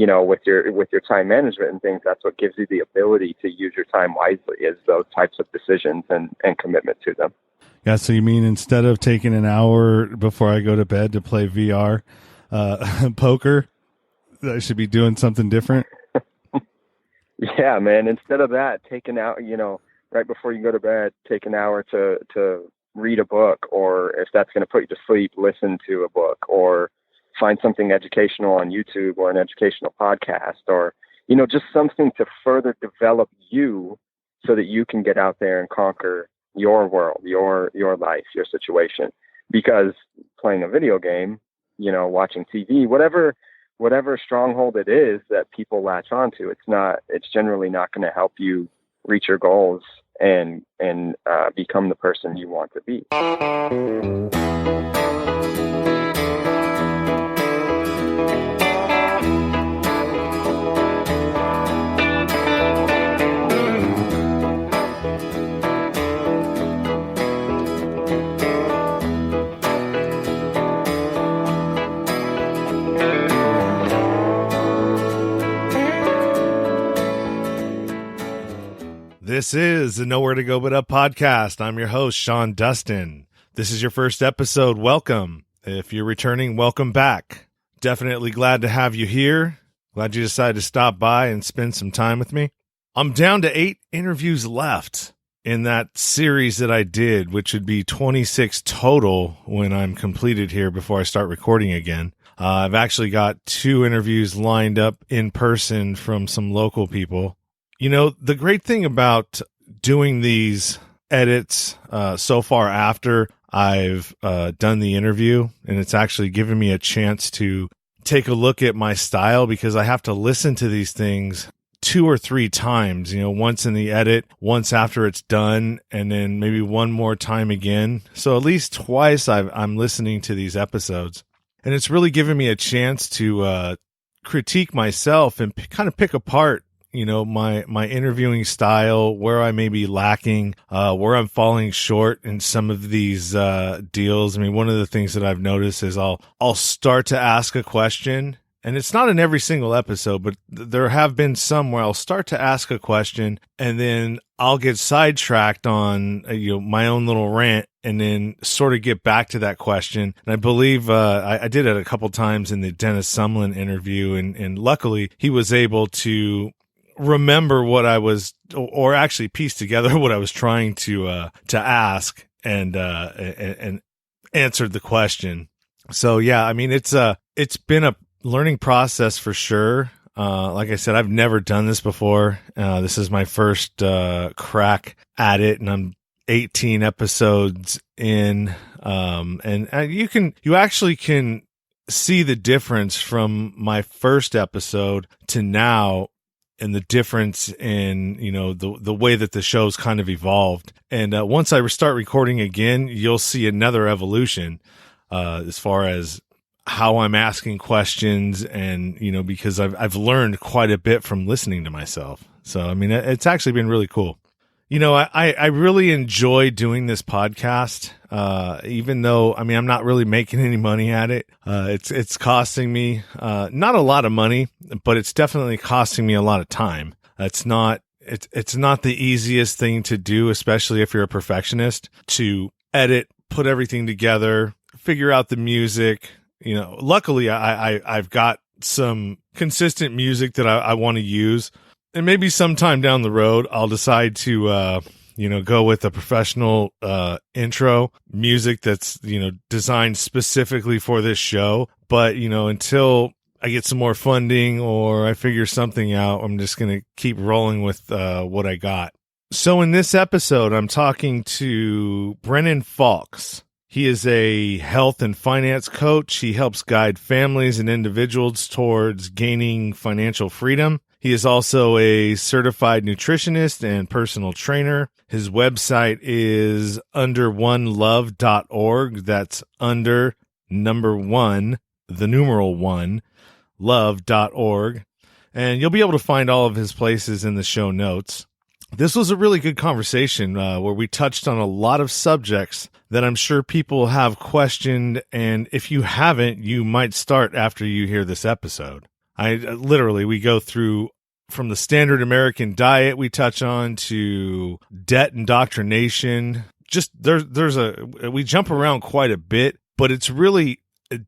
with your time management and things, that's what gives you the ability to use your time wisely, is those types of decisions and commitment to them. Yeah. So you mean instead of taking an hour before I go to bed to play VR poker, I should be doing something different? Yeah, man. Instead of that, take an hour, right before you go to bed, take an hour to read a book, or if that's going to put you to sleep, listen to a book, or find something educational on YouTube or an educational podcast, or, just something to further develop you so that you can get out there and conquer your world, your life, your situation. Because playing a video game, watching TV, whatever stronghold it is that people latch onto, it's generally not going to help you reach your goals and become the person you want to be. This is the Nowhere to Go But Up podcast. I'm your host, Sean Dustin. This is your first episode. Welcome. If you're returning, welcome back. Definitely glad to have you here. Glad you decided to stop by and spend some time with me. I'm down to 8 interviews left in that series that I did, which would be 26 total when I'm completed here before I start recording again. I've actually got 2 interviews lined up in person from some local people. The great thing about doing these edits so far after I've done the interview, and it's actually given me a chance to take a look at my style, because I have to listen to these things 2 or 3 times, once in the edit, once after it's done, and then maybe one more time again. So at least twice I'm listening to these episodes, and it's really given me a chance to critique myself and kind of pick apart my interviewing style, where I may be lacking, where I'm falling short in some of these deals. I mean, one of the things that I've noticed is I'll start to ask a question, and it's not in every single episode, but there have been some where I'll start to ask a question and then I'll get sidetracked on my own little rant, and then sort of get back to that question. And I believe I did it a couple times in the Dennis Sumlin interview, and luckily he was able to remember what I was, or actually piece together what I was trying to ask, and answered the question. So yeah, I mean, it's been a learning process for sure. Like I said, I've never done this before. This is my first crack at it, and I'm 18 episodes in. And you actually can see the difference from my first episode to now, and the difference in, the way that the show's kind of evolved. And once I start recording again, you'll see another evolution as far as how I'm asking questions, and, because I've learned quite a bit from listening to myself. So, I mean, it's actually been really cool. I really enjoy doing this podcast, even though, I mean, I'm not really making any money at it. It's costing me, not a lot of money, but it's definitely costing me a lot of time. It's not the easiest thing to do, especially if you're a perfectionist, to edit, put everything together, figure out the music. Luckily I've got some consistent music that I want to use. And maybe sometime down the road, I'll decide to, go with a professional intro music that's, designed specifically for this show. But, until I get some more funding or I figure something out, I'm just going to keep rolling with what I got. So in this episode, I'm talking to Brennan Falks. He is a health and finance coach. He helps guide families and individuals towards gaining financial freedom. He is also a certified nutritionist and personal trainer. His website is under1love.org. That's under number 1, the numeral 1, love.org. And you'll be able to find all of his places in the show notes. This was a really good conversation where we touched on a lot of subjects that I'm sure people have questioned. And if you haven't, you might start after you hear this episode. We go through from the standard American diet we touch on to debt indoctrination. Just we jump around quite a bit, but it's really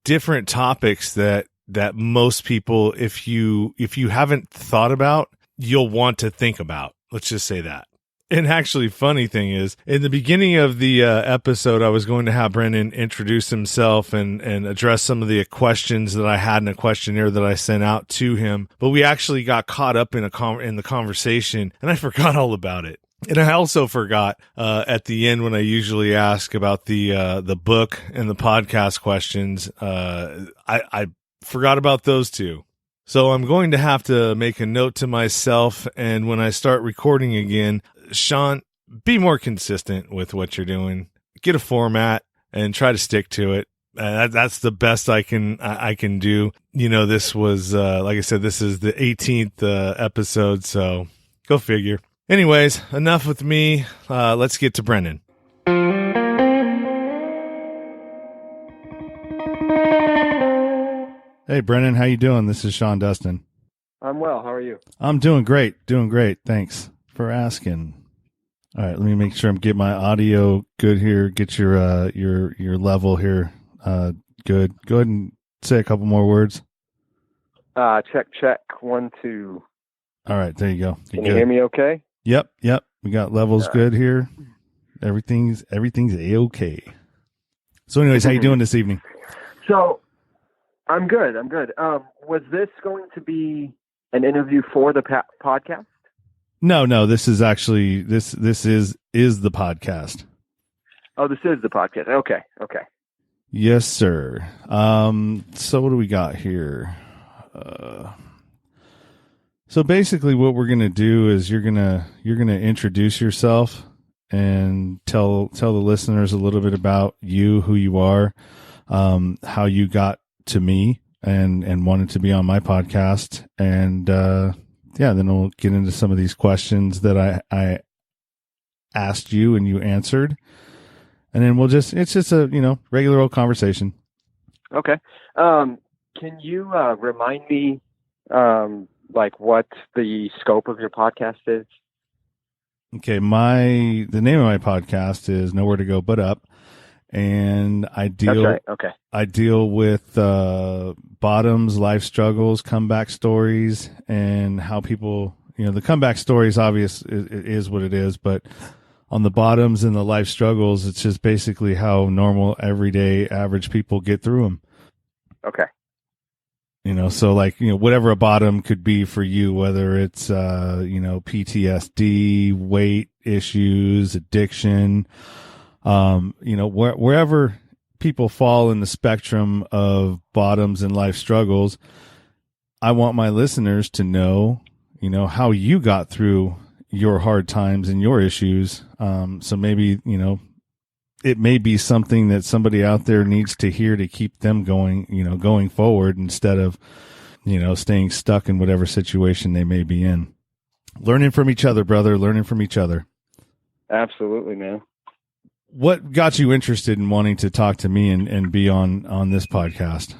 different topics that most people, if you haven't thought about, you'll want to think about. Let's just say that. And actually, funny thing is, in the beginning of the episode, I was going to have Brennan introduce himself and address some of the questions that I had in a questionnaire that I sent out to him. But we actually got caught up in the conversation, and I forgot all about it. And I also forgot at the end when I usually ask about the book and the podcast questions. I forgot about those two. So I'm going to have to make a note to myself, and when I start recording again, Sean, be more consistent with what you're doing. Get a format and try to stick to it. That's the best I can do. This was, like I said, this is the 18th episode, so go figure. Anyways, enough with me. Let's get to Brennan. Hey, Brennan, how you doing? This is Sean Dustin. I'm well. How are you? I'm doing great. Thanks for asking. All right, let me make sure I'm getting my audio good here. Get your level here good. Go ahead and say a couple more words. Check 1 2. All right, there you go. Can you hear me okay? Yep. We got levels good here. Everything's A-okay. So anyways, how you doing this evening? So I'm good. Was this going to be an interview for the podcast? No, this is actually this is the podcast. Oh, this is the podcast. Okay. Yes, sir. So what do we got here? So basically what we're going to do is you're going to introduce yourself and tell the listeners a little bit about you, who you are, how you got to me and wanted to be on my podcast, and then we'll get into some of these questions that I asked you and you answered, and then it's just a regular old conversation. Okay. Can you remind me what the scope of your podcast is? Okay, the name of my podcast is Nowhere to Go But Up, and I deal That's right. Okay. I deal with bottoms, life struggles, comeback stories, and how people, the comeback story is obvious, it is what it is, but on the bottoms and the life struggles, it's just basically how normal, everyday, average people get through them. Okay. So whatever a bottom could be for you, whether it's, PTSD, weight issues, addiction, wherever people fall in the spectrum of bottoms and life struggles, I want my listeners to know, how you got through your hard times and your issues. So maybe, it may be something that somebody out there needs to hear to keep them going forward instead of, staying stuck in whatever situation they may be in. Learning from each other, brother, learning from each other. Absolutely, man. What got you interested in wanting to talk to me and be on this podcast?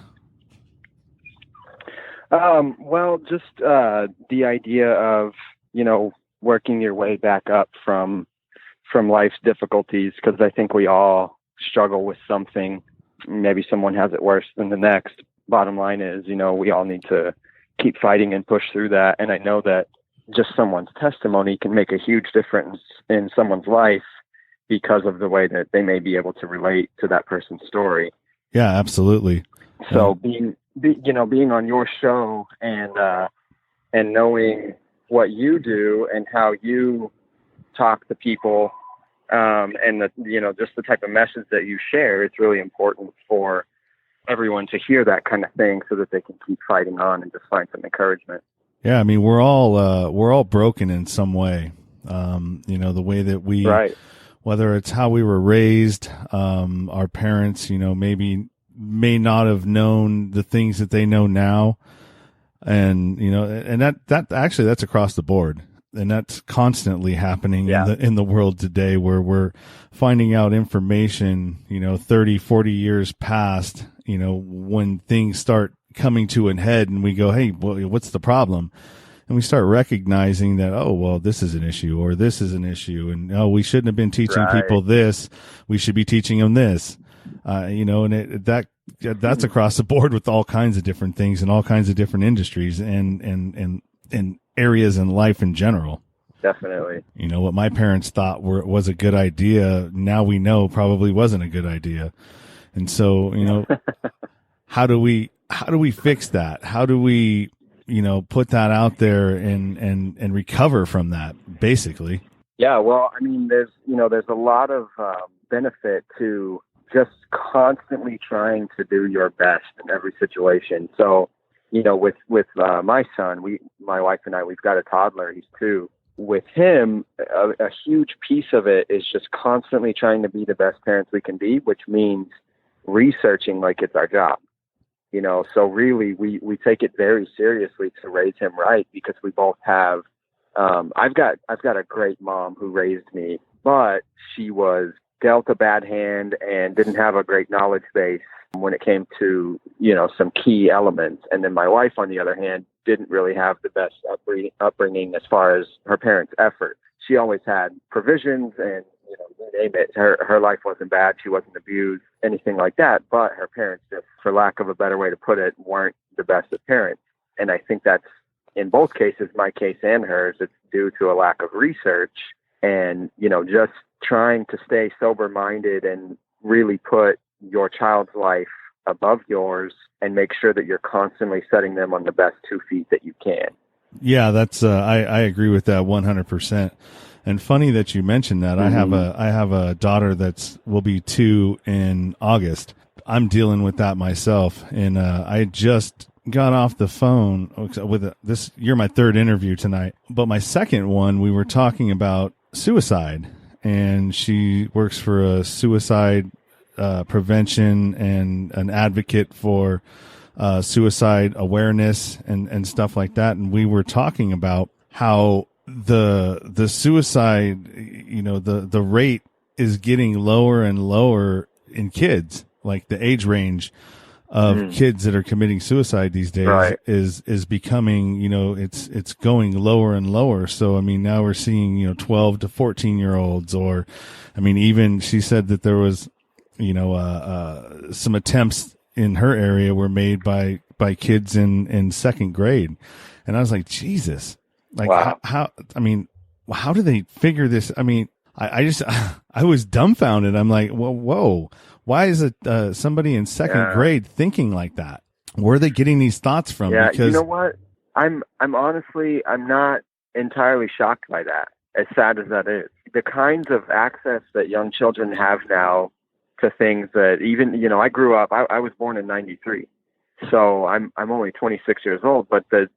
Well, just the idea of, working your way back up from life's difficulties, because I think we all struggle with something. Maybe someone has it worse than the next. Bottom line is, we all need to keep fighting and push through that. And I know that just someone's testimony can make a huge difference in someone's life because of the way that they may be able to relate to that person's story. Yeah, absolutely. So being on your show and knowing what you do and how you talk to people, and just the type of message that you share, it's really important for everyone to hear that kind of thing so that they can keep fighting on and just find some encouragement. Yeah, I mean, we're all broken in some way. The way that we, right. Whether it's how we were raised, our parents, may not have known the things that they know now. And, and that actually, that's across the board. And that's constantly happening in the world today, where we're finding out information, 30, 40 years past, when things start, coming to an head, and we go, hey, well, what's the problem? And we start recognizing that, oh, well, this is an issue, or this is an issue, and oh, we shouldn't have been teaching people this. We should be teaching them this. And that's across the board with all kinds of different things and all kinds of different industries and areas in life in general. Definitely. What my parents thought was a good idea, now we know probably wasn't a good idea. And so, how do we fix that? How do we, put that out there and recover from that, basically? Yeah, well, I mean, there's a lot of benefit to just constantly trying to do your best in every situation. So, with my son, my wife and I, we've got a toddler, he's 2. With him, a huge piece of it is just constantly trying to be the best parents we can be, which means researching like it's our job. So really we take it very seriously to raise him right, because we both have, I've got a great mom who raised me, but she was dealt a bad hand and didn't have a great knowledge base when it came to, some key elements. And then my wife, on the other hand, didn't really have the best upbringing as far as her parents' effort. She always had provisions and, you name it. Her life wasn't bad. She wasn't abused, anything like that. But her parents, just for lack of a better way to put it, weren't the best of parents. And I think that's, in both cases, my case and hers, it's due to a lack of research and, just trying to stay sober-minded and really put your child's life above yours and make sure that you're constantly setting them on the best 2 feet that you can. Yeah, that's I agree with that 100%. And funny that you mentioned that. Mm-hmm. I have a daughter will be 2 in August. I'm dealing with that myself, and I just got off the phone with this. You're my 3rd interview tonight, but my 2nd one, we were talking about suicide, and she works for a suicide prevention and an advocate for suicide awareness and stuff like that. And we were talking about how the suicide, the rate is getting lower and lower in kids, like the age range of kids that are committing suicide these days is becoming, it's going lower and lower. So, I mean, now we're seeing, 12 to 14 year olds, or, I mean, even she said that there was, some attempts in her area were made by kids in 2nd grade. And I was like, Jesus, like wow. how do they figure this? I mean, I was dumbfounded. I'm like, whoa, why is it somebody in 2nd grade thinking like that? Where are they getting these thoughts from? Yeah, because, you know what? I'm honestly, I'm not entirely shocked by that, as sad as that is. The kinds of access that young children have now to things that even, I grew up, I was born in 93. So I'm only 26 years old, but the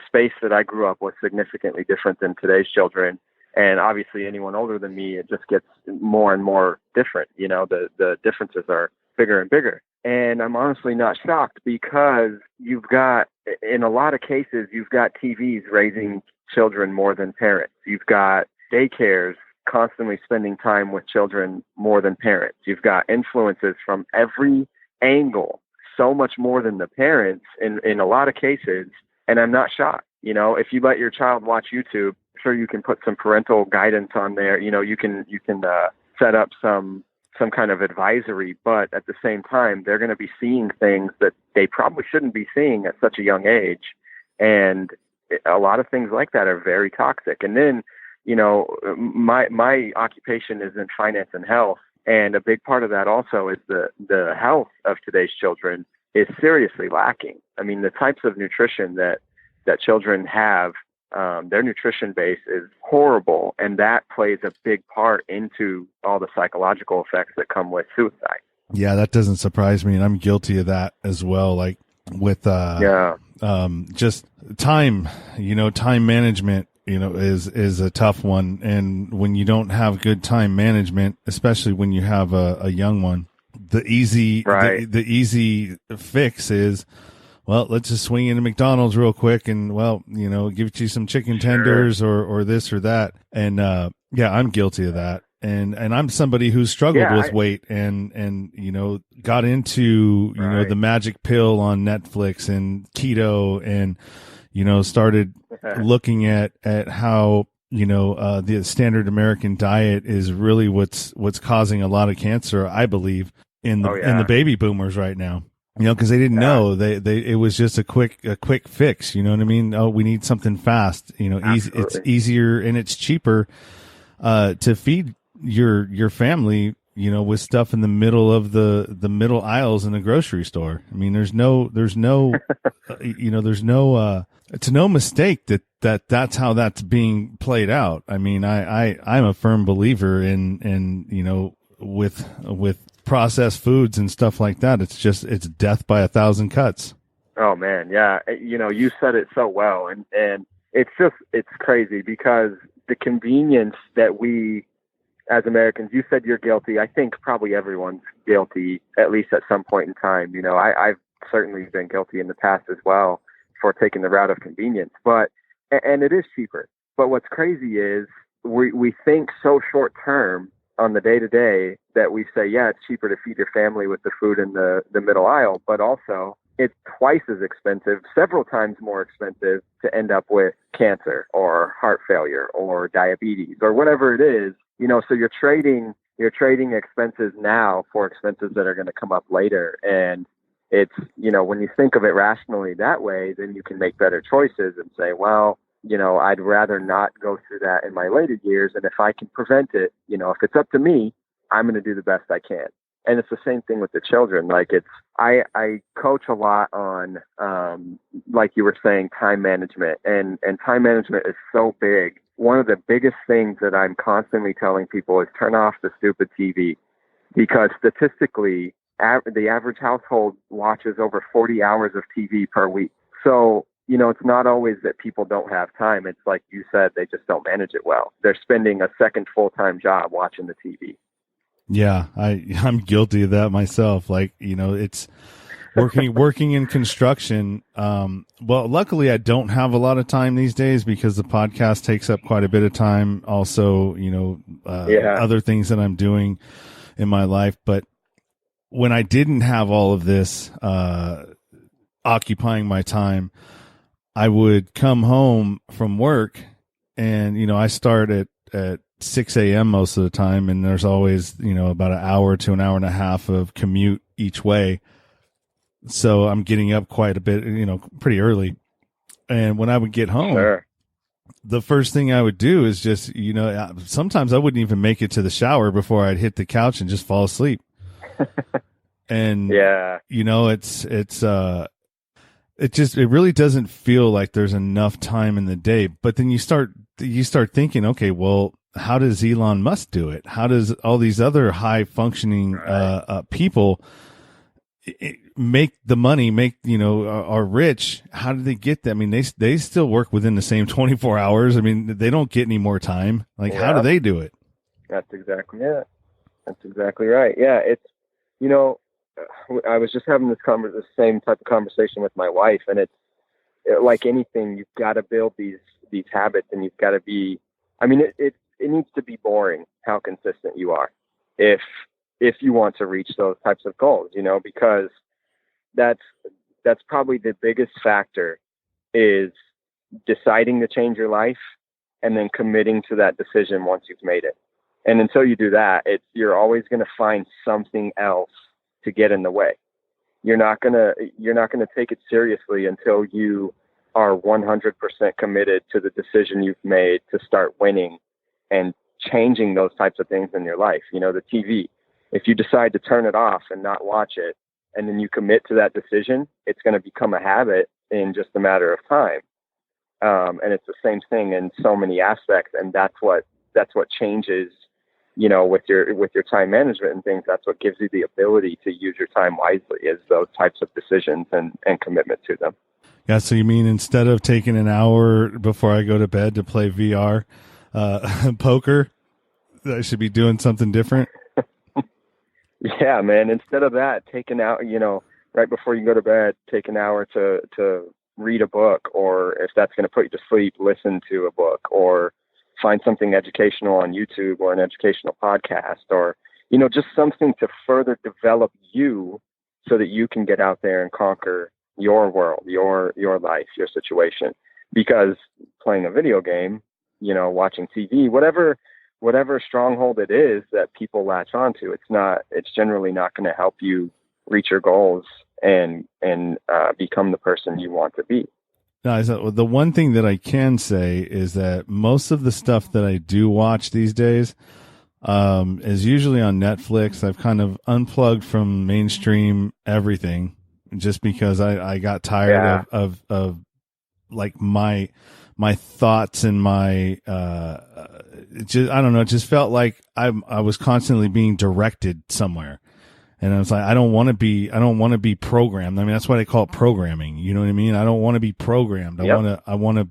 space that I grew up was significantly different than today's children. And obviously anyone older than me, it just gets more and more different. The differences are bigger and bigger. And I'm honestly not shocked, because you've got, in a lot of cases, you've got TVs raising children more than parents. You've got daycares constantly spending time with children more than parents. You've got influences from every angle, so much more than the parents in a lot of cases. And I'm not shocked. If you let your child watch YouTube, I'm sure you can put some parental guidance on there. You can set up some kind of advisory, but at the same time, they're going to be seeing things that they probably shouldn't be seeing at such a young age. And a lot of things like that are very toxic. And then, my occupation is in finance and health. And a big part of that also is the health of today's children is seriously lacking. I mean, the types of nutrition that children have, their nutrition base is horrible. And that plays a big part into all the psychological effects that come with suicide. Yeah, that doesn't surprise me. And I'm guilty of that as well. Like with, just time, time management, is a tough one. And when you don't have good time management, especially when you have a young one, the easy fix is, well, let's just swing into McDonald's real quick and, give you some chicken tenders or this or that. And, I'm guilty of that. And I'm somebody who struggled with weight and, you know, got into, you know, the magic pill on Netflix and keto and, you know, started looking at how, you know, the standard American diet is really what's causing a lot of cancer, I believe, in the baby boomers right now. You know, because they didn't know it was just a quick fix. You know what I mean? Oh, we need something fast. You know, it's easier and it's cheaper to feed your family. You know, with stuff in the middle of the middle aisles in the grocery store. I mean, there's no you know, it's no mistake that's how that's being played out. I mean, I'm a firm believer in you know, with processed foods and stuff like that. It's death by 1,000 cuts. Oh man. Yeah. You know, you said it so well. And it's crazy because the convenience that we, as Americans, you said you're guilty. I think probably everyone's guilty, at least at some point in time. You know, I've certainly been guilty in the past as well for taking the route of convenience, and it is cheaper. But what's crazy is we think so short term on the day to day that we say, yeah, it's cheaper to feed your family with the food in the middle aisle, but also it's twice as expensive, several times more expensive to end up with cancer or heart failure or diabetes or whatever it is, you know, so you're trading expenses now for expenses that are going to come up later. And it's, you know, when you think of it rationally that way, then you can make better choices and say, well, you know, I'd rather not go through that in my later years. And if I can prevent it, you know, if it's up to me, I'm going to do the best I can. And it's the same thing with the children. Like I coach a lot on, like you were saying, time management, and time management is so big. One of the biggest things that I'm constantly telling people is turn off the stupid TV, because statistically, the average household watches over 40 hours of TV per week. So, you know, it's not always that people don't have time. It's like you said, they just don't manage it well. They're spending a second full-time job watching the TV. Yeah, I'm guilty of that myself. Like, you know, it's working in construction. Well, luckily I don't have a lot of time these days because the podcast takes up quite a bit of time. Also, you know, other things that I'm doing in my life. But when I didn't have all of this occupying my time, I would come home from work and, you know, I start at 6 a.m. most of the time. And there's always, you know, about an hour to an hour and a half of commute each way. So I'm getting up quite a bit, you know, pretty early. And when I would get home, the first thing I would do is just, you know, sometimes I wouldn't even make it to the shower before I'd hit the couch and just fall asleep. And, you know, it really doesn't feel like there's enough time in the day. But then you start thinking, okay, well, how does Elon Musk do it? How does all these other high functioning people make the money, you know, are rich? How do they get that? I mean, they still work within the same 24 hours. I mean, they don't get any more time. Like, how do they do it? That's exactly it. That's exactly right. Yeah. It's, you know, I was just having the same type of conversation with my wife, and it's like anything, you've got to build these habits, and you've got to be, I mean, it needs to be boring how consistent you are if you want to reach those types of goals, you know, because that's probably the biggest factor, is deciding to change your life and then committing to that decision once you've made it. And until you do that, you're always going to find something else to get in the way. You're not going to take it seriously until you are 100% committed to the decision you've made to start winning and changing those types of things in your life. You know, the TV, if you decide to turn it off and not watch it, and then you commit to that decision, it's going to become a habit in just a matter of time. And it's the same thing in so many aspects. And that's what changes, you know, with your time management and things. That's what gives you the ability to use your time wisely, is those types of decisions and commitment to them. Yeah. So you mean instead of taking an hour before I go to bed to play VR poker, I should be doing something different? Yeah, man. Instead of that, take an hour, you know, right before you go to bed, take an hour to read a book, or if that's going to put you to sleep, listen to a book, or find something educational on YouTube or an educational podcast, or, just something to further develop you so that you can get out there and conquer your world, your life, your situation. Because playing a video game, watching TV, whatever stronghold it is that people latch onto, it's generally not going to help you reach your goals and become the person you want to be. No, the one thing that I can say is that most of the stuff that I do watch these days is usually on Netflix. I've kind of unplugged from mainstream everything just because I got tired of like my thoughts and my I don't know, it just felt like I was constantly being directed somewhere. And I was like, I don't want to be programmed. I mean, that's why they call it programming. You know what I mean? I don't want to be programmed. Yep. I want to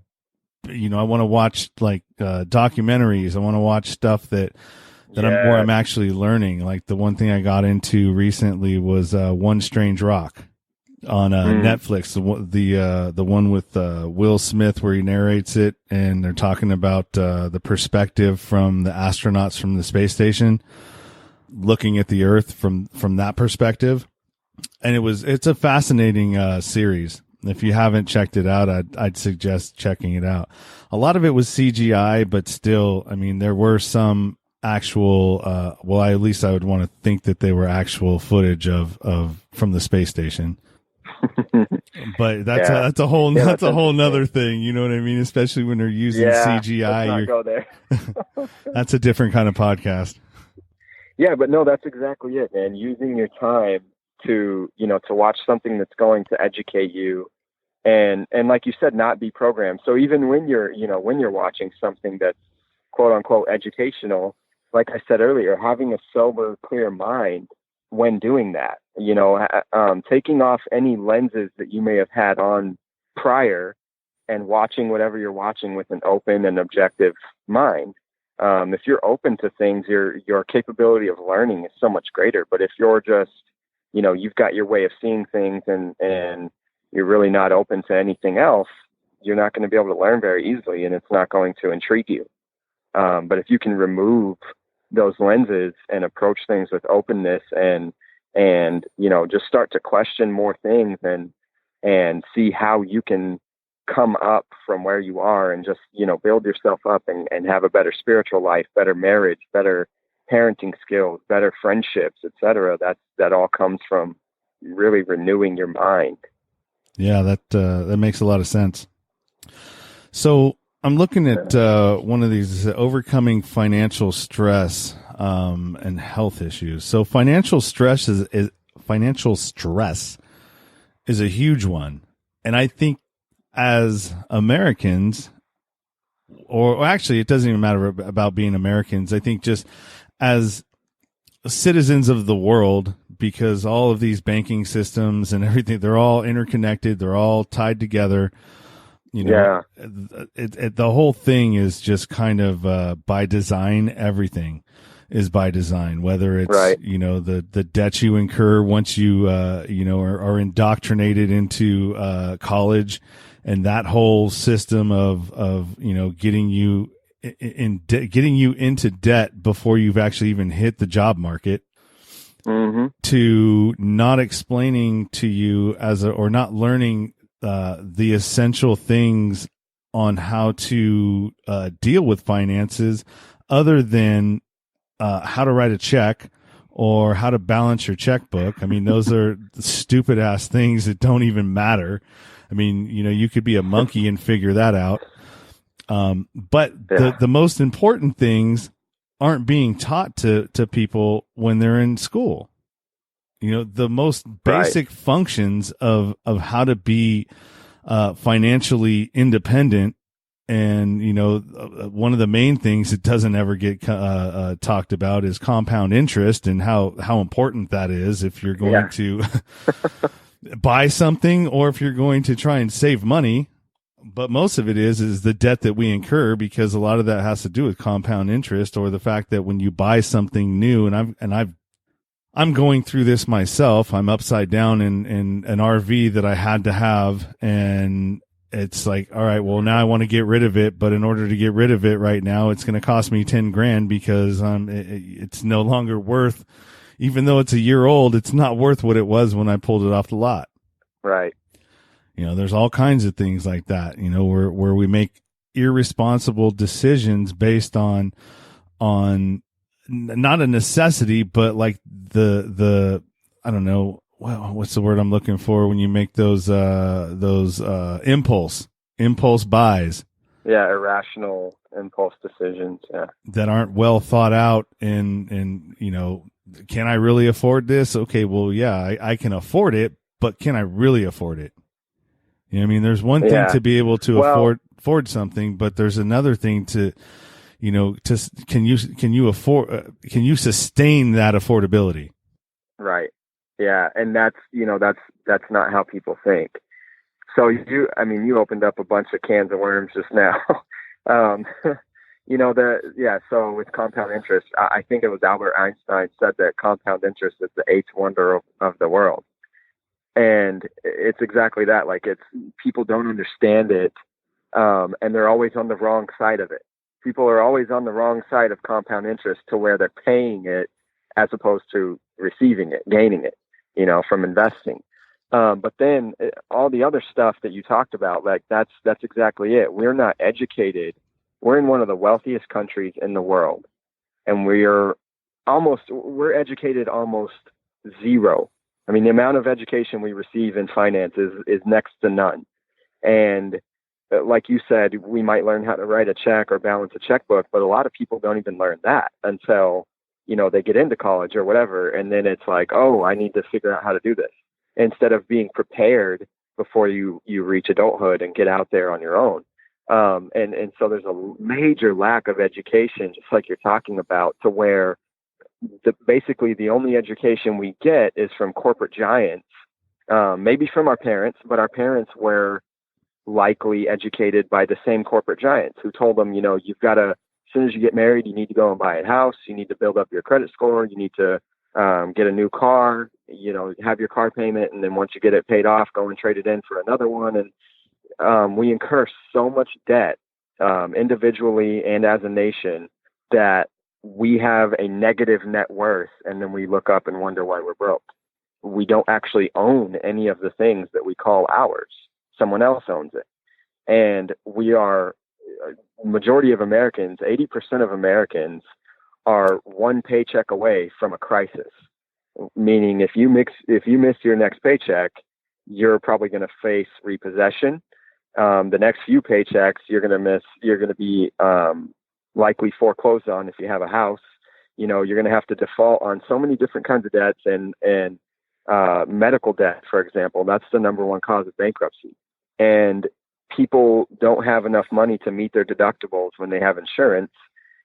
watch like documentaries. I want to watch stuff that where I'm actually learning. Like the one thing I got into recently was One Strange Rock on Netflix. The one with Will Smith where he narrates it, and they're talking about the perspective from the astronauts from the space station, looking at the Earth from that perspective. And it's a fascinating series. If you haven't checked it out, I'd suggest checking it out. A lot of it was CGI, but still, I mean, there were some actual, at least I would want to think that they were actual footage of from the space station. But that's a whole nother thing. You know what I mean? Especially when they're using CGI. Let's not go there. That's a different kind of podcast. Yeah, but no, that's exactly it, man. Using your time to watch something that's going to educate you, and like you said, not be programmed. So even when you're watching something that's quote unquote educational, like I said earlier, having a sober, clear mind when doing that, taking off any lenses that you may have had on prior and watching whatever you're watching with an open and objective mind. If you're open to things, your capability of learning is so much greater. But if you're just, you've got your way of seeing things and you're really not open to anything else, you're not going to be able to learn very easily, and it's not going to intrigue you. But if you can remove those lenses and approach things with openness and just start to question more things and see how you can come up from where you are and just, build yourself up and have a better spiritual life, better marriage, better parenting skills, better friendships, etc. That all comes from really renewing your mind. Yeah, that makes a lot of sense. So I'm looking at one of these, overcoming financial stress and health issues. So financial stress is a huge one. And I think as Americans, or actually it doesn't even matter about being Americans, I think just as citizens of the world, because all of these banking systems and everything, they're all interconnected, they're all tied together. The whole thing is just kind of by design. Everything is by design, whether it's right. The debts you incur once you are indoctrinated into college, and that whole system of getting you into debt before you've actually even hit the job market. Mm-hmm. To not explaining to you or not learning the essential things on how to deal with finances, other than how to write a check or how to balance your checkbook. I mean, those are stupid ass things that don't even matter. I mean, you could be a monkey and figure that out. But the most important things aren't being taught to people when they're in school. The most basic functions of how to be financially independent. And, one of the main things that doesn't ever get talked about is compound interest, and how important that is if you're going to buy something or if you're going to try and save money. But most of it is the debt that we incur, because a lot of that has to do with compound interest, or the fact that when you buy something new, I'm going through this myself. I'm upside down in an RV that I had to have, and it's like, all right, well, now I want to get rid of it, but in order to get rid of it right now, it's going to cost me 10 grand because it's no longer worth, even though it's a year old, it's not worth what it was when I pulled it off the lot. Right. There's all kinds of things like that, where we make irresponsible decisions based on not a necessity, but like the I don't know, well, what's the word I'm looking for when you make those impulse buys. Yeah, irrational impulse decisions. Yeah, that aren't well thought out. And can I really afford this? Okay, well, yeah, I can afford it, but can I really afford it? I mean, there's one thing to be able to afford something, but there's another thing to, can you sustain that affordability? Right. Yeah. And that's not how people think. So you opened up a bunch of cans of worms just now. So with compound interest, I think it was Albert Einstein said that compound interest is the eighth wonder of the world. And it's exactly that. Like, it's, people don't understand it. And they're always on the wrong side of it. People are always on the wrong side of compound interest to where they're paying it as opposed to receiving it, gaining it, from investing. But then all the other stuff that you talked about, like that's exactly it. We're not educated. We're in one of the wealthiest countries in the world, and we're educated almost zero. I mean, the amount of education we receive in finance is next to none. And like you said, we might learn how to write a check or balance a checkbook, but a lot of people don't even learn that until, they get into college or whatever. And then it's like, oh, I need to figure out how to do this, instead of being prepared before you reach adulthood and get out there on your own. And so there's a major lack of education, just like you're talking about, to where basically the only education we get is from corporate giants, maybe from our parents, but our parents were likely educated by the same corporate giants who told them, you've got to, as soon as you get married, you need to go and buy a house. You need to build up your credit score. You need to get a new car, have your car payment. And then once you get it paid off, go and trade it in for another one. And we incur so much debt individually and as a nation that we have a negative net worth. And then we look up and wonder why we're broke. We don't actually own any of the things that we call ours. Someone else owns it. And we are, majority of Americans, 80% of Americans are one paycheck away from a crisis. Meaning if you miss your next paycheck, you're probably going to face repossession. The next few paychecks you're going to be likely foreclosed on if you have a house. You're going to have to default on so many different kinds of debts, and medical debt, for example. That's the number one cause of bankruptcy. And people don't have enough money to meet their deductibles when they have insurance,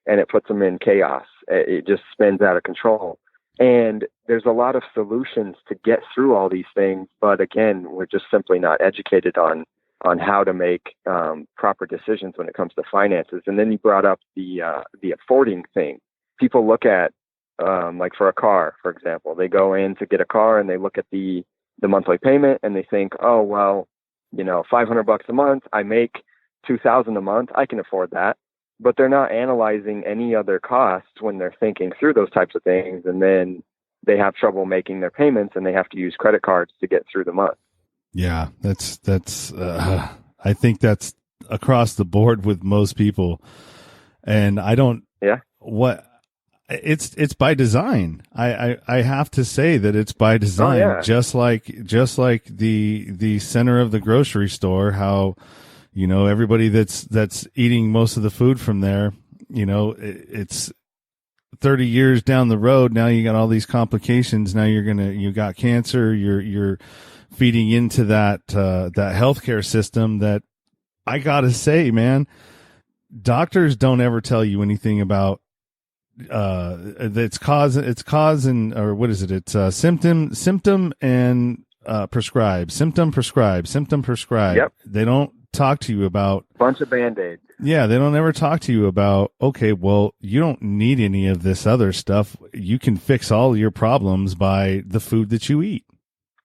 and it puts them in chaos. It just spins out of control. And there's a lot of solutions to get through all these things. But again, we're just simply not educated on how to make proper decisions when it comes to finances. And then you brought up the affording thing. People look at, like for a car, for example, they go in to get a car and they look at the monthly payment and they think, oh, well, $500 a month, I make $2,000 a month, I can afford that. But they're not analyzing any other costs when they're thinking through those types of things. And then they have trouble making their payments and they have to use credit cards to get through the month. Yeah, that's I think that's across the board with most people. And I don't, it's by design. I have to say that it's by design. Oh, yeah. Just like the center of the grocery store, how, everybody that's eating most of the food from there, it's 30 years down the road. Now you got all these complications. Now you got cancer. You're feeding into that healthcare system that, I gotta say, man, doctors don't ever tell you anything about it's causing, or what is it? It's symptom and prescribe. Yep. They don't talk to you about bunch of Band-Aids. Yeah, they don't ever talk to you about, okay, well, you don't need any of this other stuff. You can fix all your problems by the food that you eat.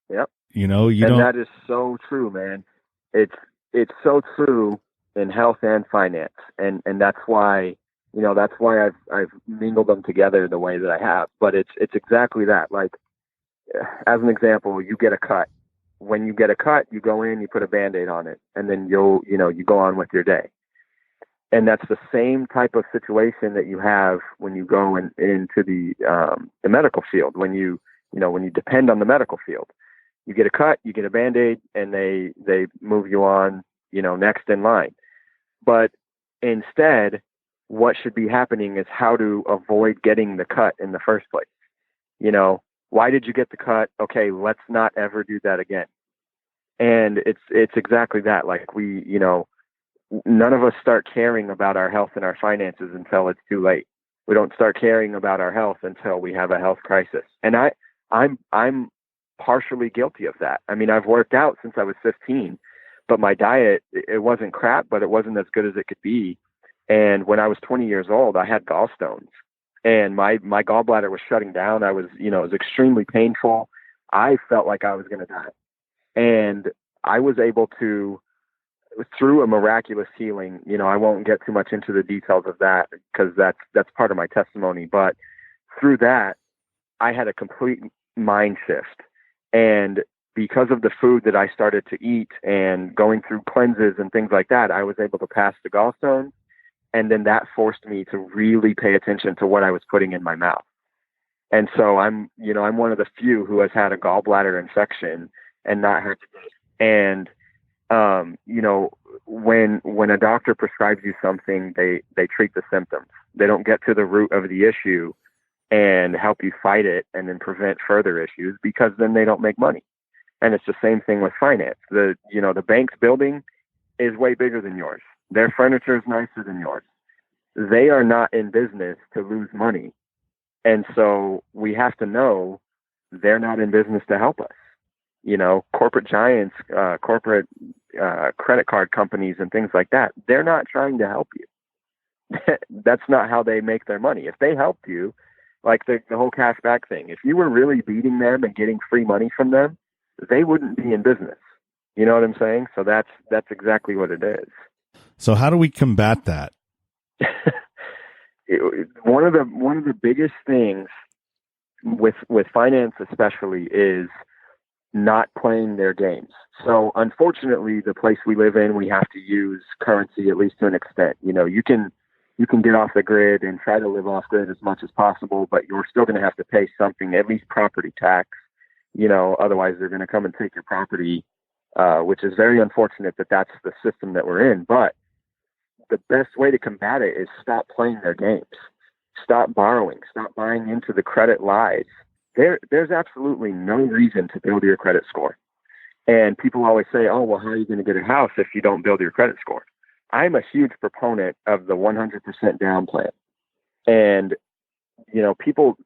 Yep. That is so true, man. It's it's so true in health and finance. And that's why, that's why I've mingled them together the way that I have. But it's exactly that. Like, as an example, you get a cut. When you get a cut, you go in, you put a Band-Aid on it, and then you go on with your day. And that's the same type of situation that you have when you go into the medical field. When you depend on the medical field, you get a cut, you get a Band-Aid, and they move you on, next in line. But instead, what should be happening is how to avoid getting the cut in the first place. Why did you get the cut? Okay, let's not ever do that again. And it's exactly that. Like, none of us start caring about our health and our finances until it's too late. We don't start caring about our health until we have a health crisis. And I'm partially guilty of that. I mean, I've worked out since I was 15, but my diet, it wasn't crap, but it wasn't as good as it could be. And when I was 20 years old, I had gallstones, and my gallbladder was shutting down. I was, it was extremely painful. I felt like I was going to die. And I was able to, through a miraculous healing, I won't get too much into the details of that because that's part of my testimony. But through that, I had a complete mind shift. And because of the food that I started to eat and going through cleanses and things like that, I was able to pass the gallstones. And then that forced me to really pay attention to what I was putting in my mouth. And so I'm one of the few who has had a gallbladder infection and not had to. And, when a doctor prescribes you something, they treat the symptoms. They don't get to the root of the issue and help you fight it and then prevent further issues, because then they don't make money. And it's the same thing with finance. The bank's building is way bigger than yours. Their furniture is nicer than yours. They are not in business to lose money. And so we have to know they're not in business to help us. Corporate giants, corporate credit card companies and things like that, they're not trying to help you. That's not how they make their money. If they helped you, like the whole cash back thing, if you were really beating them and getting free money from them, they wouldn't be in business. You know what I'm saying? So that's exactly what it is. So how do we combat that? One of the biggest things with finance especially is not playing their games. So unfortunately, the place we live in, we have to use currency, at least to an extent. You can get off the grid and try to live off grid as much as possible, but you're still going to have to pay something, at least property tax. Otherwise they're going to come and take your property, which is very unfortunate that that's the system that we're in. But the best way to combat it is stop playing their games. Stop borrowing. Stop buying into the credit lies. There's absolutely no reason to build your credit score. And people always say, oh, well, how are you going to get a house if you don't build your credit score? I'm a huge proponent of the 100% down plan. And, people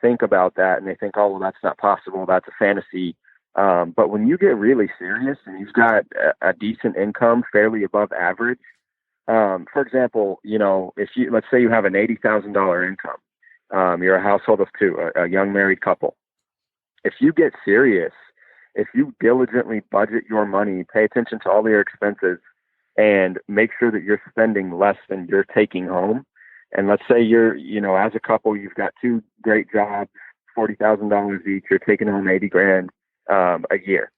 think about that and they think, oh, well, that's not possible. That's a fantasy. But when you get really serious and you've got a decent income, fairly above average, for example, let's say you have an $80,000 income, you're a household of two, a young married couple. If you get serious, if you diligently budget your money, pay attention to all your expenses, and make sure that you're spending less than you're taking home. And let's say you're, as a couple, you've got two great jobs, $40,000 each, you're taking home $80,000 a year.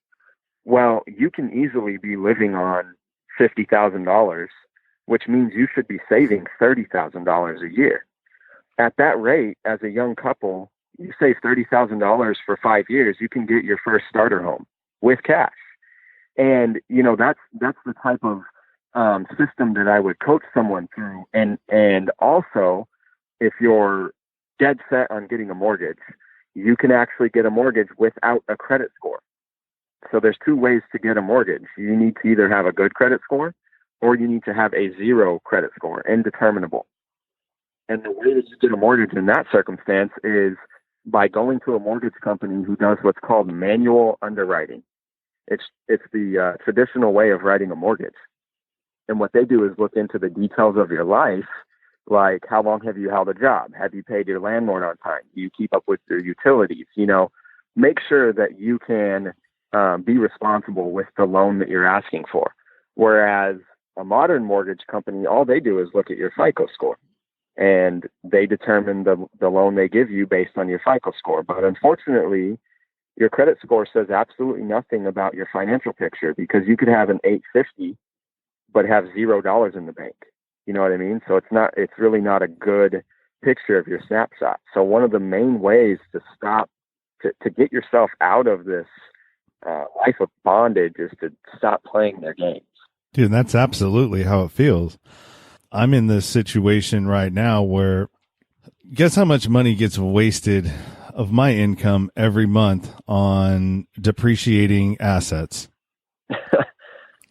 Well, you can easily be living on $50,000, which means you should be saving $30,000 a year. At that rate, as a young couple, you save $30,000 for 5 years, you can get your first starter home with cash. And, that's the type of system that I would coach someone through. And also, if you're dead set on getting a mortgage, you can actually get a mortgage without a credit score. So there's two ways to get a mortgage. You need to either have a good credit score or you need to have a zero credit score, indeterminable. And the way that you get a mortgage in that circumstance is by going to a mortgage company who does what's called manual underwriting. It's the traditional way of writing a mortgage. And what they do is look into the details of your life, like how long have you held a job? Have you paid your landlord on time? Do you keep up with your utilities? Make sure that you can be responsible with the loan that you're asking for. Whereas a modern mortgage company, all they do is look at your FICO score, and they determine the loan they give you based on your FICO score. But unfortunately, your credit score says absolutely nothing about your financial picture, because you could have an 850 but have $0 in the bank. You know what I mean? So it's really not a good picture of your snapshot. So one of the main ways to stop, to get yourself out of this life of bondage, is to stop playing their games. Dude, that's absolutely how it feels. I'm in this situation right now where, guess how much money gets wasted of my income every month on depreciating assets?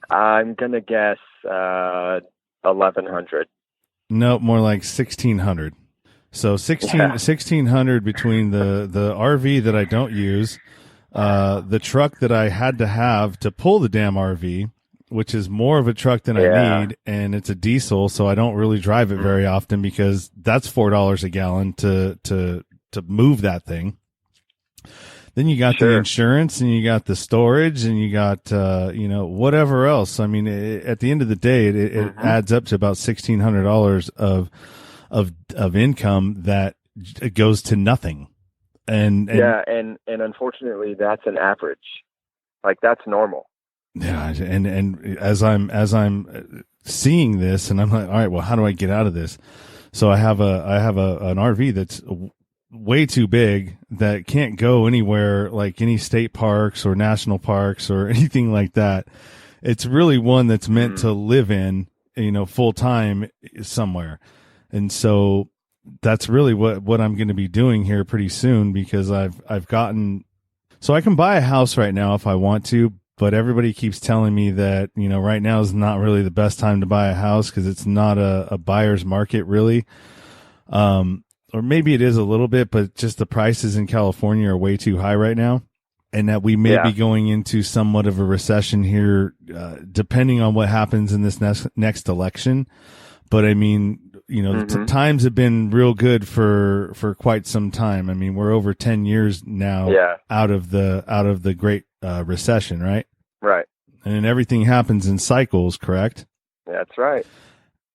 I'm going to guess 1,100. No, more like 1,600. So 1,600 between the RV that I don't use, the truck that I had to have to pull the damn RV, which is more of a truck than I need, and it's a diesel, so I don't really drive it very often because that's $4 a gallon to move that thing. Then you got the insurance, and you got the storage, and you got whatever else. I mean, at the end of the day, it adds up to about $1,600 of income that goes to nothing. And unfortunately, that's an average. Like, that's normal. Yeah, and as I'm seeing this, and I'm like, all right, well, how do I get out of this? So I have an RV that's way too big that can't go anywhere, like any state parks or national parks or anything like that. It's really one that's meant to live in, full time somewhere. And so that's really what I'm going to be doing here pretty soon, because I've gotten, so I can buy a house right now if I want to, but everybody keeps telling me that, right now is not really the best time to buy a house because it's not a buyer's market really. Or maybe it is a little bit, but just the prices in California are way too high right now. And that we may be going into somewhat of a recession here, depending on what happens in this next election. But I mean, times have been real good for quite some time. I mean, we're over 10 years now out of the Great Recession, right? Right. And everything happens in cycles, correct? That's right.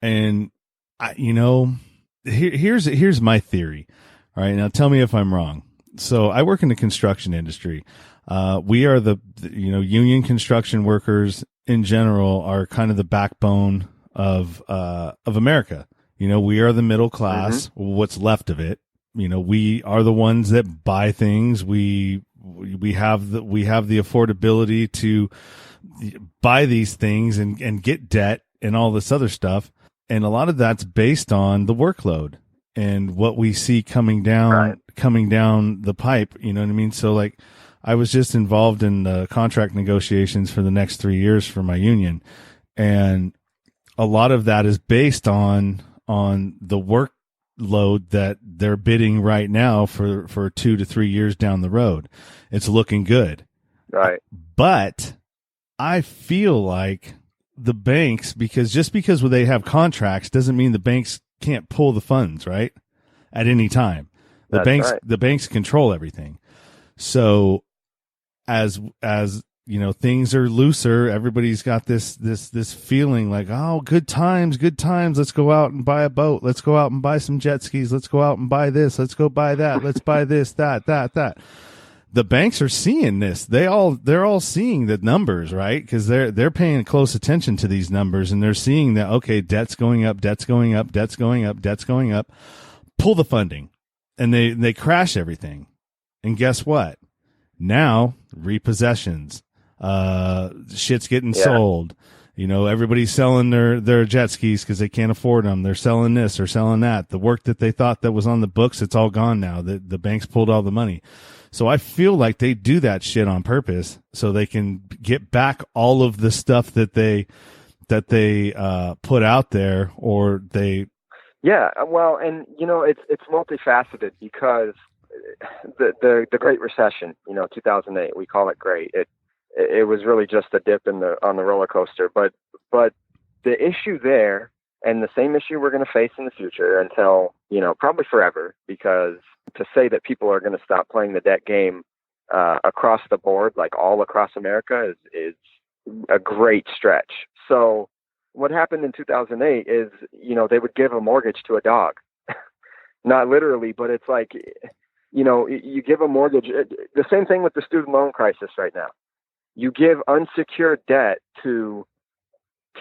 And here's my theory. All right, now tell me if I'm wrong. So I work in the construction industry. We are the union construction workers in general are kind of the backbone of America. We are the middle class, what's left of it. We are the ones that buy things. We have the affordability to buy these things and get debt and all this other stuff. And a lot of that's based on the workload and what we see coming down the pipe. You know what I mean? So like, I was just involved in the contract negotiations for the next 3 years for my union. And a lot of that is based on the workload that they're bidding right now for 2 to 3 years down the road. It's looking good. Right. But I feel like the banks, because they have contracts doesn't mean the banks can't pull the funds, right? At any time. The banks control everything. So as things are looser, everybody's got this feeling like, oh, good times. Let's go out and buy a boat. Let's go out and buy some jet skis. Let's go out and buy this. Let's go buy that. Let's buy this, that. The banks are seeing this. They're all seeing the numbers, right? Because they're paying close attention to these numbers, and they're seeing that, okay, debt's going up. Pull the funding, and they crash everything. And guess what? Now repossessions, shit's getting sold. Everybody's selling their jet skis because they can't afford them. They're selling this or selling that. The work that they thought that was on the books, it's all gone now. The banks pulled all the money. So I feel like they do that shit on purpose so they can get back all of the stuff that they put out there, or they. Yeah, well, and it's multifaceted, because the Great Recession, 2008, we call it great. It was really just a dip on the roller coaster, but the issue there, and the same issue we're going to face in the future until, probably forever, because to say that people are going to stop playing the debt game across the board, like all across America, is a great stretch. So what happened in 2008 is, they would give a mortgage to a dog. Not literally, but it's like, you give a mortgage. The same thing with the student loan crisis right now. You give unsecured debt to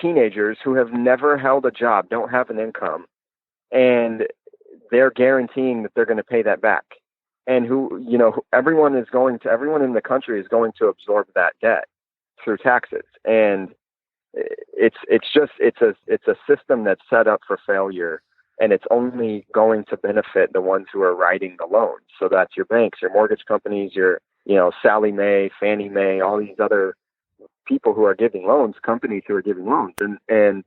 teenagers who have never held a job, don't have an income, and they're guaranteeing that they're going to pay that back. And everyone in the country is going to absorb that debt through taxes. And it's a system that's set up for failure, and it's only going to benefit the ones who are writing the loans. So that's your banks, your mortgage companies, your, Sallie Mae, Fannie Mae, all these other people who are giving loans, companies who are giving loans. And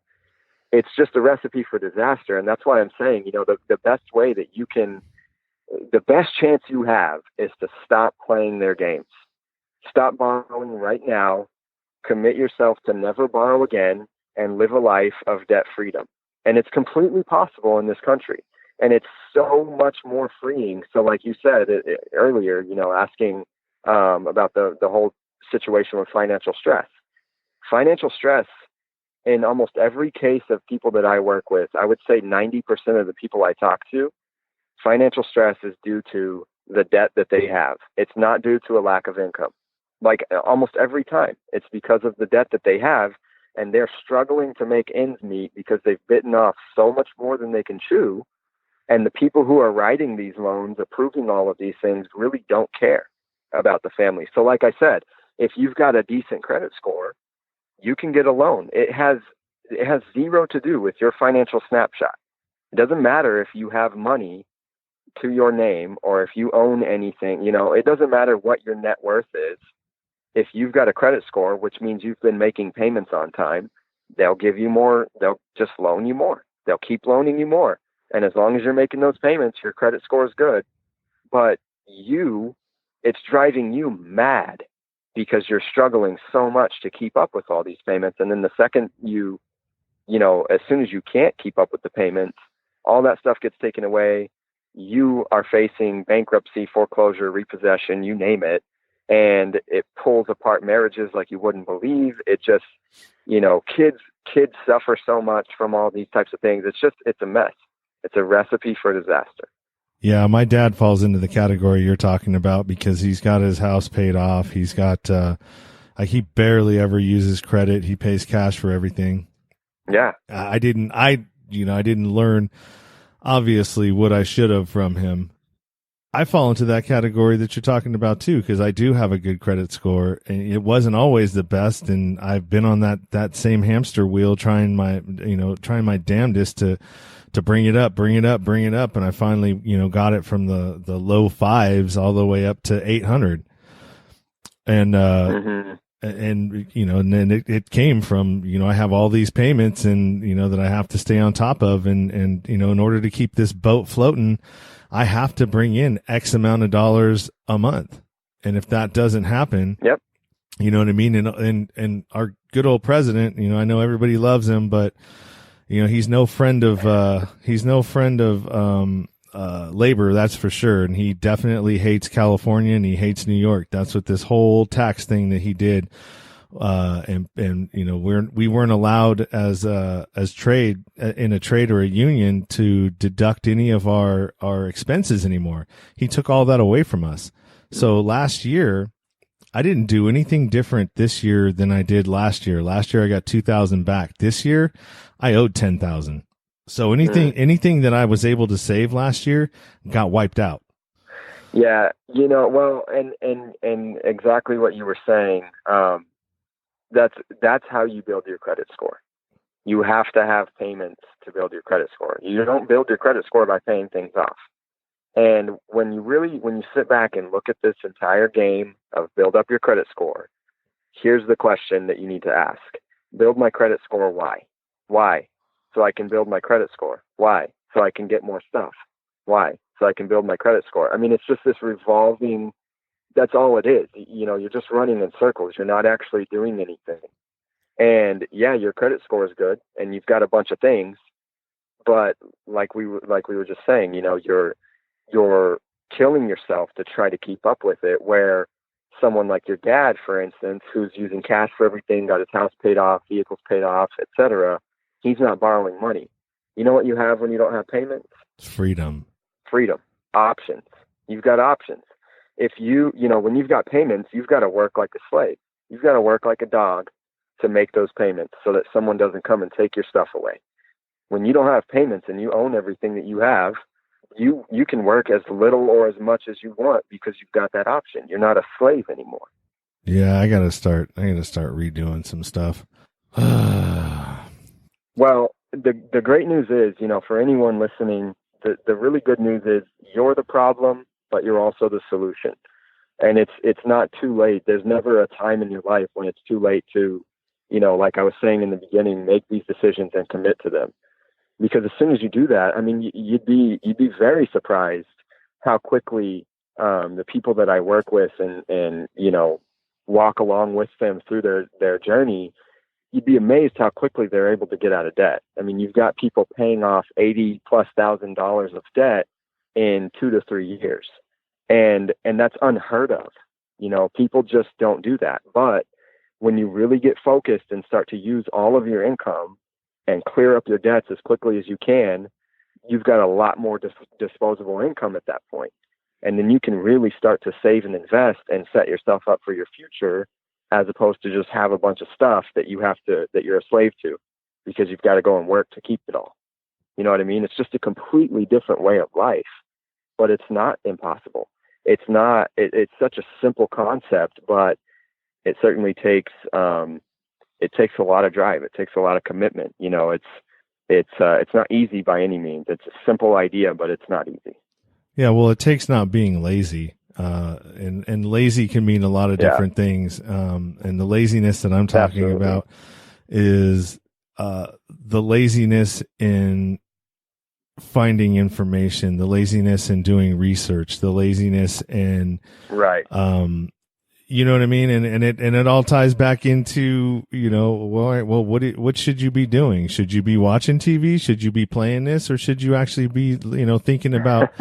it's just a recipe for disaster. And that's why I'm saying, the best way that the best chance you have is to stop playing their games. Stop borrowing right now, commit yourself to never borrow again, and live a life of debt freedom. And it's completely possible in this country. And it's so much more freeing. So like you said earlier, asking about the whole situation with financial stress. Financial stress, in almost every case of people that I work with, I would say 90% of the people I talk to, financial stress is due to the debt that they have. It's not due to a lack of income. Like almost every time, it's because of the debt that they have, and they're struggling to make ends meet because they've bitten off so much more than they can chew. And the people who are writing these loans, approving all of these things, really don't care about the family. So like I said, if you've got a decent credit score, you can get a loan. It has zero to do with your financial snapshot. It doesn't matter if you have money to your name or if you own anything. It doesn't matter what your net worth is. If you've got a credit score, which means you've been making payments on time, they'll give you more. They'll just loan you more. They'll keep loaning you more. And as long as you're making those payments, your credit score is good. But it's driving you mad because you're struggling so much to keep up with all these payments. And then the second as soon as you can't keep up with the payments, all that stuff gets taken away. You are facing bankruptcy, foreclosure, repossession, you name it. And it pulls apart marriages like you wouldn't believe. It just, kids suffer so much from all these types of things. It's a mess. It's a recipe for disaster. Yeah, my dad falls into the category you're talking about because he's got his house paid off. He's got, he barely ever uses credit. He pays cash for everything. Yeah. I didn't learn obviously what I should have from him. I fall into that category that you're talking about too, because I do have a good credit score, and it wasn't always the best. And I've been on that same hamster wheel, trying my damnedest to bring it up. And I finally, got it from the low fives all the way up to 800. And, and then it came from, I have all these payments and, that I have to stay on top of. And, in order to keep this boat floating, I have to bring in X amount of dollars a month. And if that doesn't happen, yep. You know what I mean? And our good old president, I know everybody loves him, but he's no friend of labor, that's for sure. And he definitely hates California and he hates New York. That's what this whole tax thing that he did. We weren't allowed as trade in a trade or a union to deduct any of our expenses anymore. He took all that away from us. So last year, I didn't do anything different this year than I did last year. Last year I got 2,000 back. This year I owed 10,000. So anything that I was able to save last year got wiped out. Yeah, well, and exactly what you were saying. That's how you build your credit score. You have to have payments to build your credit score. You don't build your credit score by paying things off. And when you sit back and look at this entire game of build up your credit score, here's the question that you need to ask. Build my credit score, why? Why? So I can build my credit score. Why? So I can get more stuff. Why? So I can build my credit score. I mean, it's just this revolving, that's all it is. You're just running in circles. You're not actually doing anything. And yeah, your credit score is good and you've got a bunch of things, but like we were just saying, you're killing yourself to try to keep up with it, where someone like your dad, for instance, who's using cash for everything, got his house paid off, vehicles paid off, etc., he's not borrowing money. You know what you have when you don't have payments? Freedom. Freedom. Options. You've got options. If when you've got payments, you've got to work like a slave. You've got to work like a dog to make those payments so that someone doesn't come and take your stuff away. When you don't have payments and you own everything that you have, you can work as little or as much as you want because you've got that option. You're not a slave anymore. Yeah, I gotta start redoing some stuff. Well, the great news is, for anyone listening, the really good news is you're the problem, but you're also the solution. And it's not too late. There's never a time in your life when it's too late to, like I was saying in the beginning, make these decisions and commit to them. Because as soon as you do that, I mean, you'd be very surprised how quickly the people that I work with and walk along with them through their journey, you'd be amazed how quickly they're able to get out of debt. I mean, you've got people paying off $80,000+ of debt in 2 to 3 years. And that's unheard of. People just don't do that. But when you really get focused and start to use all of your income and clear up your debts as quickly as you can, you've got a lot more disposable income at that point. And then you can really start to save and invest and set yourself up for your future, as opposed to just have a bunch of stuff that you're a slave to because you've got to go and work to keep it all. You know what I mean? It's just a completely different way of life, but it's not impossible. It's such a simple concept, but it certainly takes a lot of drive. It takes a lot of commitment. It's not easy by any means. It's a simple idea, but it's not easy. Yeah. Well, it takes not being lazy. And lazy can mean a lot of different things. And the laziness that I'm talking about is, the laziness in finding information, the laziness in doing research, the laziness in, right. You know what I mean? And it all ties back into, what should you be doing? Should you be watching TV? Should you be playing this? Or should you actually be, thinking about,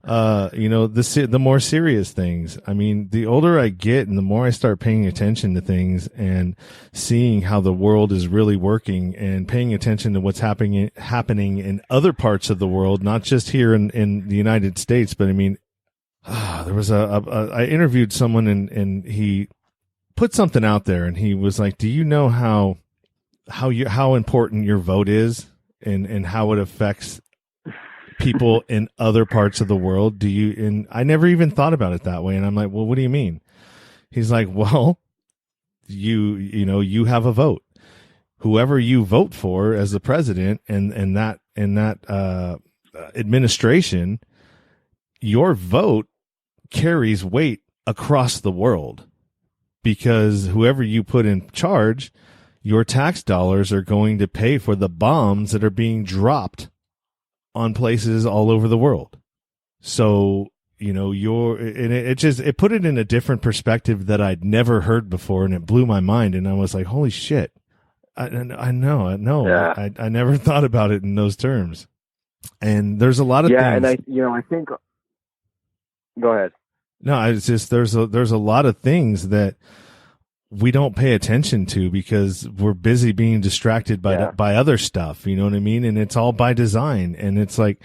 the more serious things? I mean, the older I get and the more I start paying attention to things and seeing how the world is really working and paying attention to what's happening in other parts of the world, not just here in the United States, but I mean, there was I interviewed someone and he put something out there and he was like, do you know how important your vote is and how it affects people in other parts of the world? And I never even thought about it that way. And I'm like, well, what do you mean? He's like, well, you have a vote. Whoever you vote for as the president and that administration, your vote carries weight across the world because whoever you put in charge, your tax dollars are going to pay for the bombs that are being dropped on places all over the world. So, it put it in a different perspective that I'd never heard before. And it blew my mind. And I was like, holy shit. I know. Yeah. I never thought about it in those terms. And there's a lot of things. And I think, go ahead. No, it's just, there's a lot of things that we don't pay attention to because we're busy being distracted by other stuff. You know what I mean? And it's all by design. And it's like,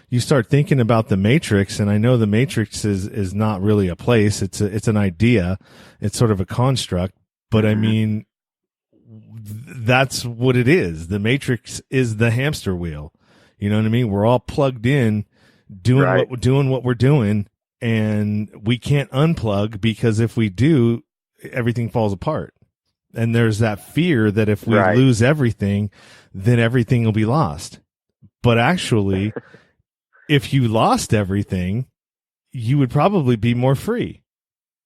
you start thinking about the Matrix, and I know the Matrix is not really a place. It's an idea. It's sort of a construct, but I mean, that's what it is. The Matrix is the hamster wheel. You know what I mean? We're all plugged in doing what we're doing, and we can't unplug because if we do, everything falls apart. And there's that fear that if we lose everything, then everything will be lost. But actually, if you lost everything, you would probably be more free.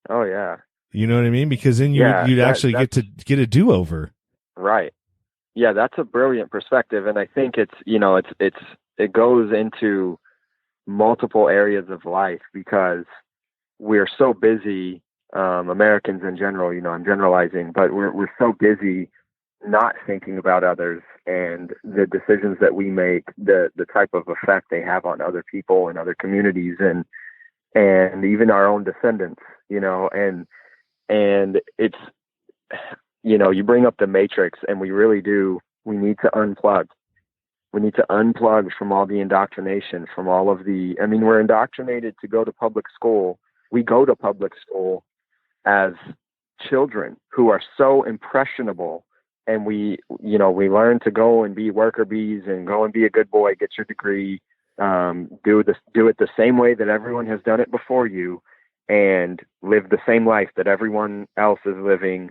Oh yeah. You know what I mean? Because then you'd actually get a do-over. Right. Yeah, that's a brilliant perspective, and I think it goes into multiple areas of life because we're so busy, Americans in general, I'm generalizing, but we're so busy not thinking about others and the decisions that we make, the type of effect they have on other people and other communities and even our own descendants, and And it's, you bring up the matrix, and we really do. We need to unplug. We need to unplug from all the indoctrination, from all of we're indoctrinated to go to public school. We go to public school as children who are so impressionable, and we learn to go and be worker bees and go and be a good boy, get your degree, do it the same way that everyone has done it before you, and live the same life that everyone else is living,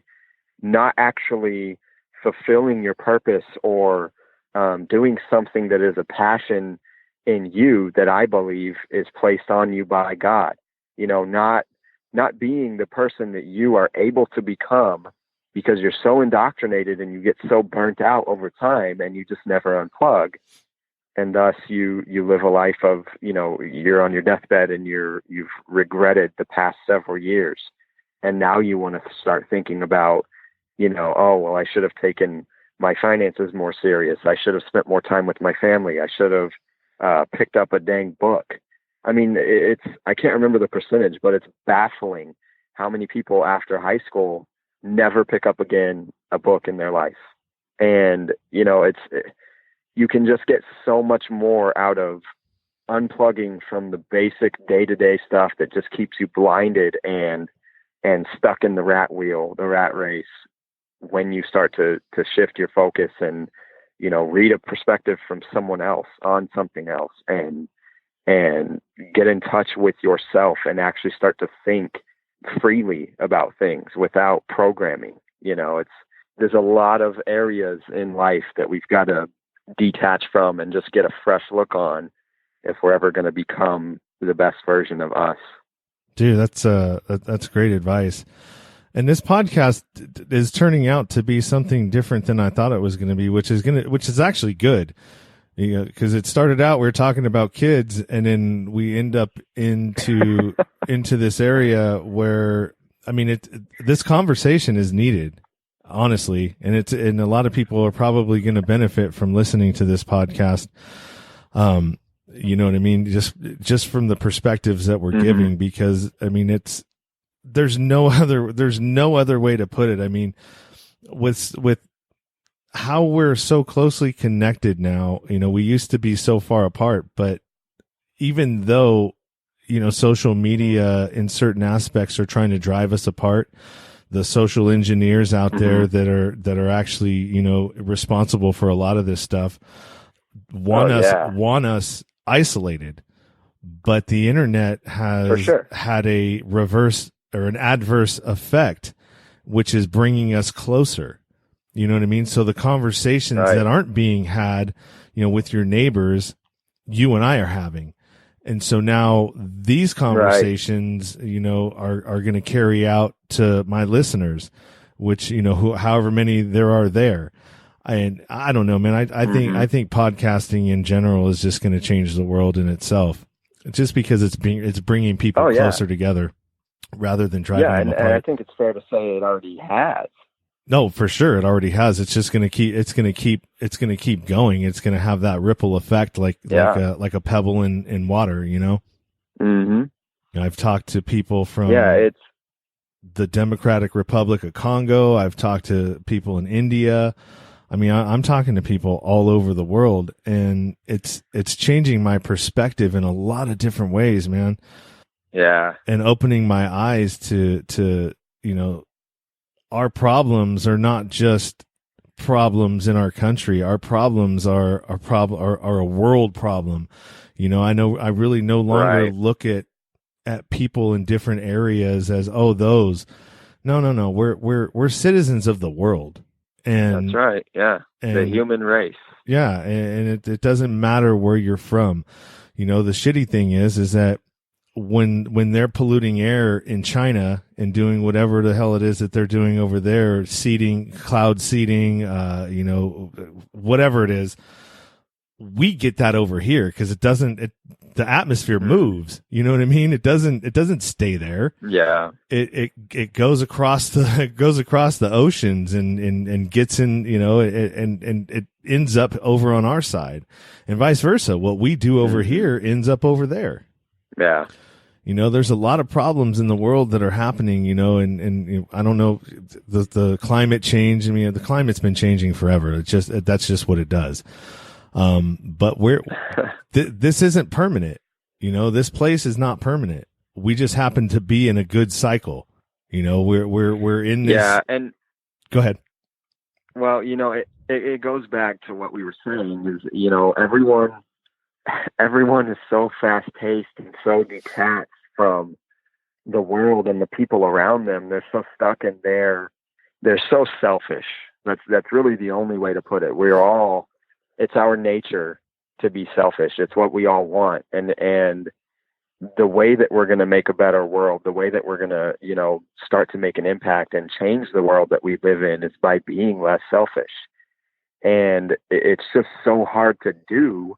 not actually fulfilling your purpose or doing something that is a passion in you that I believe is placed on you by God. Not being the person that you are able to become because you're so indoctrinated and you get so burnt out over time and you just never unplug. And thus you live a life of, you're on your deathbed and you've regretted the past several years. And now you want to start thinking about, oh, well, I should have taken my finances more serious. I should have spent more time with my family. I should have picked up a dang book. I can't remember the percentage, but it's baffling how many people after high school never pick up again a book in their life. And, you can just get so much more out of unplugging from the basic day-to-day stuff that just keeps you blinded and stuck in the rat wheel, the rat race, when you start to shift your focus and, read a perspective from someone else on something else and get in touch with yourself and actually start to think freely about things without programming. There's a lot of areas in life that we've got to detach from and just get a fresh look on if we're ever going to become the best version of us. Dude, that's great advice. And this podcast is turning out to be something different than I thought it was going to be, which is actually good. Because it started out, we were talking about kids, and then we end up into this area where, this conversation is needed, honestly, and a lot of people are probably going to benefit from listening to this podcast. You know what I mean? Just from the perspectives that we're giving, because there's no other way to put it. With how we're so closely connected now, we used to be so far apart, but even though, social media in certain aspects are trying to drive us apart, the social engineers out there that are actually, responsible for a lot of this stuff want us isolated. But the internet has had a reverse or an adverse effect, which is bringing us closer. You know what I mean? So the conversations that aren't being had, with your neighbors, you and I are having. And so now these conversations, are going to carry out to my listeners, which, however many there are there. And I don't know, man. I think podcasting in general is just going to change the world in itself, just because it's bringing people closer together rather than driving them apart. And I think it's fair to say it already has. No, for sure. It already has. It's just going to keep, it's going to keep going. It's going to have that ripple effect, like a pebble in water, I've talked to people from the Democratic Republic of Congo. I've talked to people in India. I'm talking to people all over the world, and it's changing my perspective in a lot of different ways, man. Yeah. And opening my eyes to, our problems are not just problems in our country. Our problems are a world problem. I really no longer look at people in different areas as, those. No. We're citizens of the world. And that's right. Yeah. And the human race. Yeah. And it doesn't matter where you're from. The shitty thing is that when they're polluting air in China and doing whatever the hell it is that they're doing over there, cloud seeding, whatever it is, we get that over here because the atmosphere moves. You know what I mean? It doesn't stay there. Yeah. It goes across the oceans and gets in, and it ends up over on our side, and vice versa. What we do over here ends up over there. Yeah. There's a lot of problems in the world that are happening, and I don't know, the climate change. I mean, the climate's been changing forever. That's just what it does. But this isn't permanent. This place is not permanent. We just happen to be in a good cycle. We're in this. Yeah. And go ahead. Well, it goes back to what we were saying is, everyone is so fast paced and so detached from the world and the people around them. They're so stuck in they're so selfish. That's really the only way to put it. It's our nature to be selfish. It's what we all want. And the way that we're going to make a better world, the way that we're going to, start to make an impact and change the world that we live in is by being less selfish. And it's just so hard to do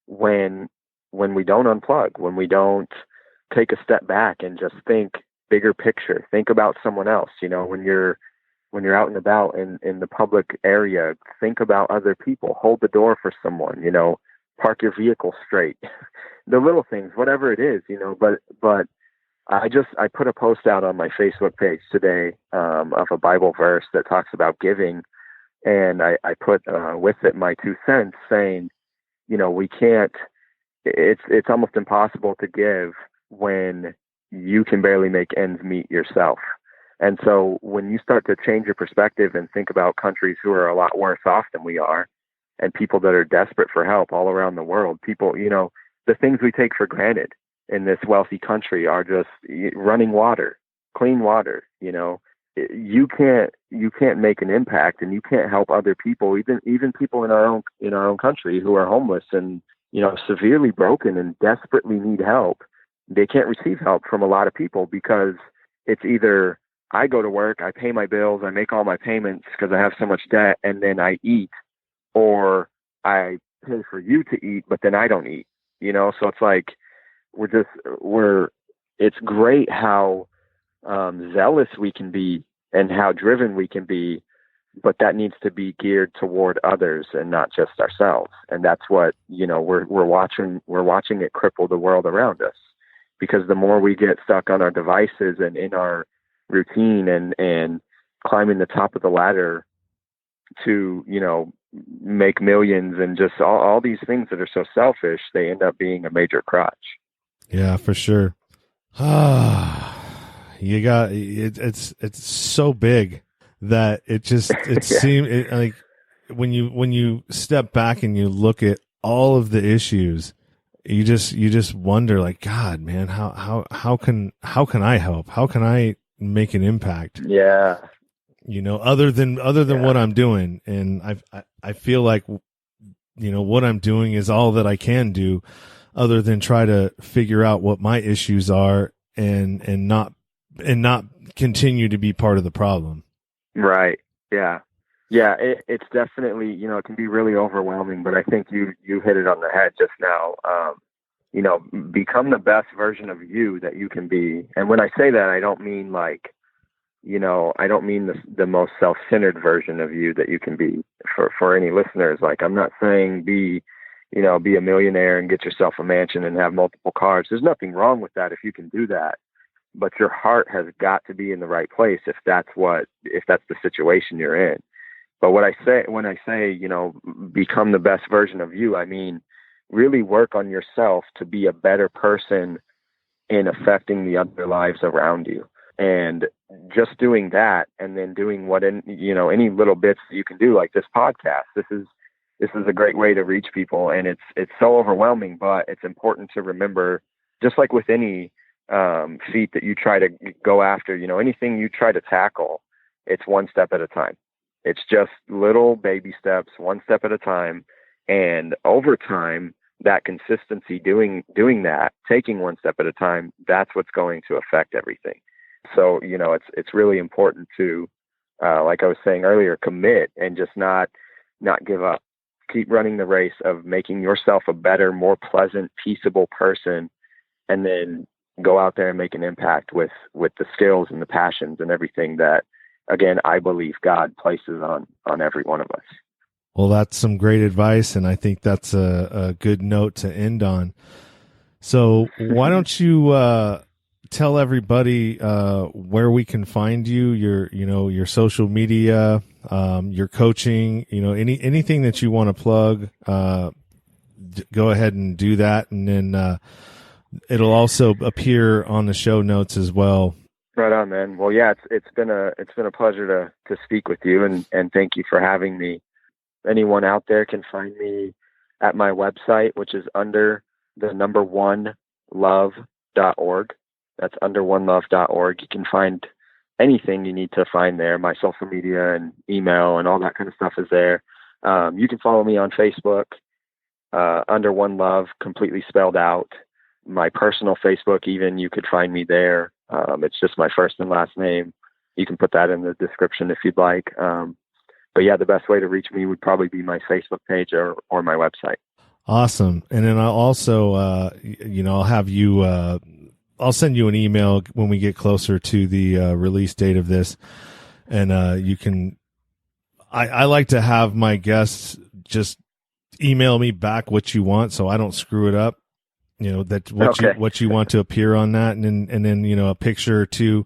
when we don't unplug, when we don't take a step back and just think bigger picture, think about someone else. When you're out and about in the public area, think about other people, hold the door for someone, park your vehicle straight, the little things, whatever it is, but I put a post out on my Facebook page today, of a Bible verse that talks about giving. And I put, with it my 2 cents saying, we can't, it's almost impossible to give when you can barely make ends meet yourself. And so when you start to change your perspective and think about countries who are a lot worse off than we are, and people that are desperate for help all around the world, people, the things we take for granted in this wealthy country are just running water, clean water. You can't make an impact, and you can't help other people, even people in our own country who are homeless and, severely broken and desperately need help. They can't receive help from a lot of people because it's either I go to work, I pay my bills, I make all my payments because I have so much debt, and then I eat, or I pay for you to eat, but then I don't eat, so it's like, it's great how zealous we can be and how driven we can be, but that needs to be geared toward others and not just ourselves. And that's what, we're watching it cripple the world around us, because the more we get stuck on our devices and in our routine and climbing the top of the ladder to, make millions and just all these things that are so selfish, they end up being a major crutch. Yeah, for sure. You got it's so big that it Yeah. seems like when you step back and you look at all of the issues, you just wonder, like, God, man, how can I help? How can I make an impact? Yeah. Other than what I'm doing. And I feel like, what I'm doing is all that I can do, other than try to figure out what my issues are and not continue to be part of the problem. Right. Yeah. Yeah. It's definitely, it can be really overwhelming, but I think you hit it on the head just now. Become the best version of you that you can be. And when I say that, I don't mean like, I don't mean the most self-centered version of you that you can be for any listeners. Like, I'm not saying be a millionaire and get yourself a mansion and have multiple cars. There's nothing wrong with that if you can do that, but your heart has got to be in the right place if that's the situation you're in. But when I say, become the best version of you, I mean, really work on yourself to be a better person in affecting the other lives around you. And just doing that, and then doing any little bits that you can do, like this podcast. This is a great way to reach people, and it's so overwhelming, but it's important to remember, just like with any feat that you try to go after, anything you try to tackle, it's one step at a time. It's just little baby steps, one step at a time, and over time, that consistency, doing that, taking one step at a time, that's what's going to affect everything. So, it's really important to, like I was saying earlier, commit and just not give up. Keep running the race of making yourself a better, more pleasant, peaceable person, and then go out there and make an impact with the skills and the passions and everything that, again, I believe God places on every one of us. Well, that's some great advice, and I think that's a good note to end on. So why don't you tell everybody where we can find you, your social media, your coaching, anything that you want to plug, go ahead and do that. And then it'll also appear on the show notes as well. Right on, man. Well, yeah, it's been a pleasure to speak with you, and thank you for having me. Anyone out there can find me at my website, which is under the number onelove.org. That's under onelove.org. You can find anything you need to find there. My social media and email and all that kind of stuff is there. You can follow me on Facebook, under One Love, completely spelled out. My personal Facebook, even, you could find me there. It's just my first and last name. You can put that in the description if you'd like. But yeah, the best way to reach me would probably be my Facebook page or my website. Awesome. And then I'll also, I'll have you, I'll send you an email when we get closer to the release date of this. And you can, I like to have my guests just email me back what you want so I don't screw it up. What you want to appear on that, and then a picture or two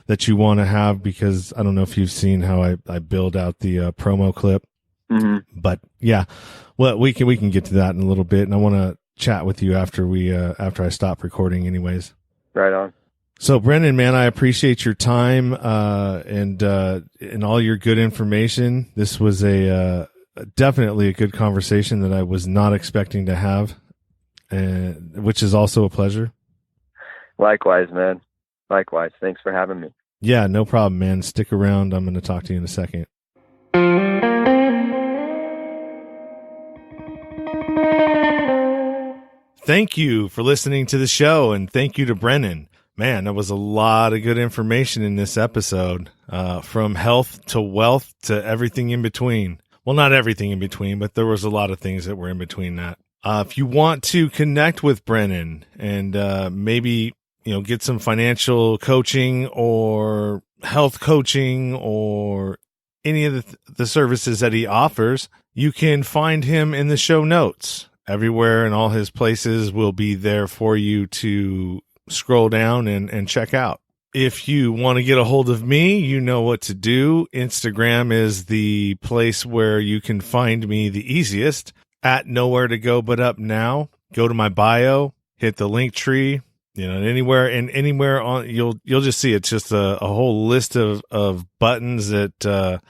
that you want to have, because I don't know if you've seen how I build out the promo clip. Mm-hmm. But yeah, well, we can get to that in a little bit, and I want to chat with you after I stop recording anyways. Right on. So Brennan, man, I appreciate your time and all your good information. This was definitely a good conversation that I was not expecting to have. Which is also a pleasure. Likewise, man. Likewise. Thanks for having me. Yeah, no problem, man. Stick around. I'm going to talk to you in a second. Thank you for listening to the show, and thank you to Brennan. Man, that was a lot of good information in this episode, from health to wealth to everything in between. Well, not everything in between, but there was a lot of things that were in between that. If you want to connect with Brennan and maybe get some financial coaching or health coaching or any of the services that he offers, you can find him in the show notes. Everywhere and all his places will be there for you to scroll down and check out. If you want to get a hold of me, you know what to do. Instagram is the place where you can find me the easiest. At Nowhere to Go But Up Now. Go to my bio, hit the link tree, anywhere on, you'll just see it's just a whole list of buttons that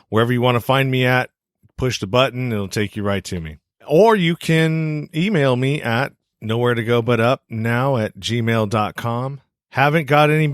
wherever you want to find me at, push the button, it'll take you right to me. Or you can email me at nowheretogobutupnow@gmail.com. Haven't got any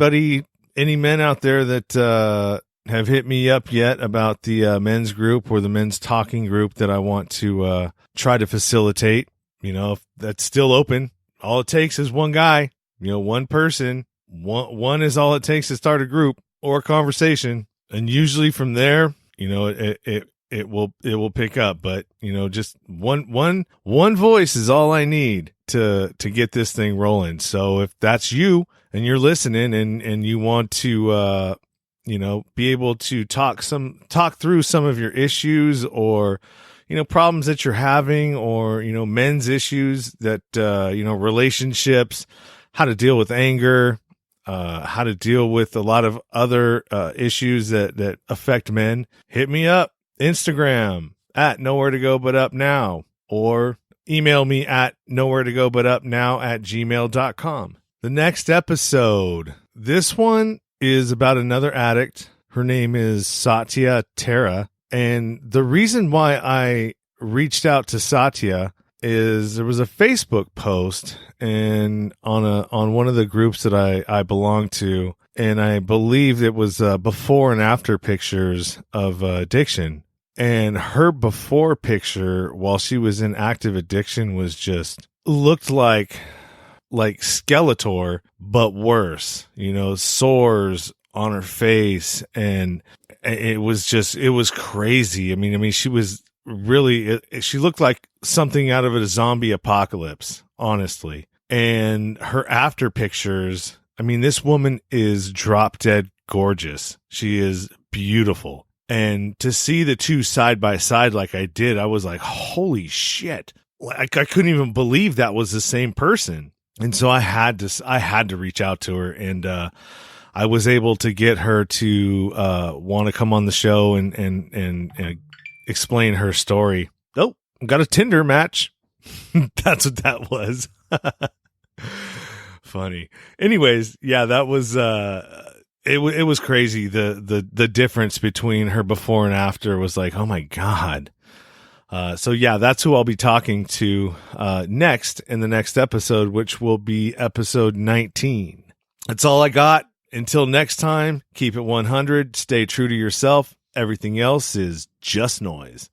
men out there that have hit me up yet about the men's group or the men's talking group that I want to try to facilitate. If that's still open, all it takes is one guy, one person, one is all it takes to start a group or a conversation. And usually from there, it will pick up, but just one voice is all I need to get this thing rolling. So if that's you and you're listening and you want to, be able to talk through some of your issues or, problems that you're having or, men's issues that, relationships, how to deal with anger, how to deal with a lot of other, issues that affect men, hit me up. Instagram at Nowhere to Go But Up Now, or email me at nowheretogobutupnow@gmail.com. The next episode, this one is about another addict. Her name is Satya Tara. And the reason why I reached out to Satya is there was a Facebook post and on one of the groups that I belong to, and I believe it was before and after pictures of addiction. And her before picture while she was in active addiction was just looked like Skeletor, but worse, sores on her face. And it was crazy. I mean, she was really, she looked like something out of a zombie apocalypse, honestly. And her after pictures, I mean, this woman is drop dead gorgeous. She is beautiful. And to see the two side by side like I did, I was like, holy shit. I couldn't even believe that was the same person. And so I had to reach out to her, and I was able to get her to want to come on the show and explain her story. Oh, got a Tinder match. That's what that was. Funny. Anyways, yeah, that was it was crazy. The difference between her before and after was like, oh my God. So yeah, that's who I'll be talking to next in the next episode, which will be episode 19. That's all I got. Until next time, keep it 100, stay true to yourself. Everything else is just noise.